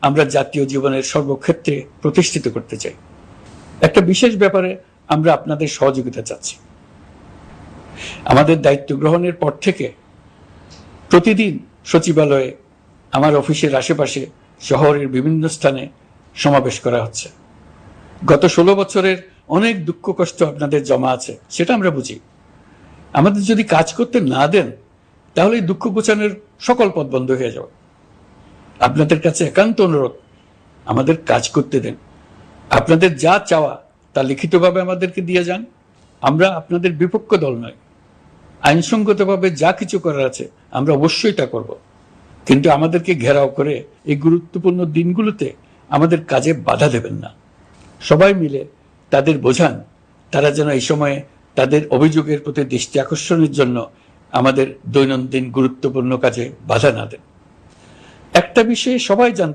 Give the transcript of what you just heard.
আমরা জাতীয় জীবনের সর্বক্ষেত্রে প্রতিষ্ঠিত করতে চাই। একটা বিশেষ ব্যাপারে আমরা আপনাদের সহযোগিতা চাচ্ছি। আমাদের দায়িত্ব গ্রহণের পর থেকে প্রতিদিন সচিবালয়ে, আমার অফিসের আশেপাশে, শহরের বিভিন্ন স্থানে সমাবেশ করা হচ্ছে। গত 16 বছরের অনেক দুঃখ কষ্ট আপনাদের জমা আছে, সেটা আমরা বুঝি। আমাদের যদি কাজ করতে না দেন, তাহলে দুঃখ ঘোচানোর সকল পথ বন্ধ হয়ে যাবে। আপনাদের কাছে একান্ত অনুরোধ, আমাদের কাজ করতে দেন। আপনাদের যা চাওয়া তা লিখিতভাবে আমাদেরকে দিয়ে যান। আমরা আপনাদের বিপক্ষ দল নয়। আইনসঙ্গতভাবে যা কিছু করার আছে আমরা অবশ্যই তা করব, কিন্তু আমাদেরকে ঘেরাও করে এই গুরুত্বপূর্ণ দিনগুলোতে আমাদের কাজে বাধা দেবেন না। সবাই মিলে তাদের বোঝান, তারা যেন এই সময়ে তাদের অভিযোগের প্রতি দৃষ্টি আকর্ষণের জন্য আমাদের দৈনন্দিন গুরুত্বপূর্ণ কাজে বাধা না দেন। একটা বিষয়ে সবাই জানতে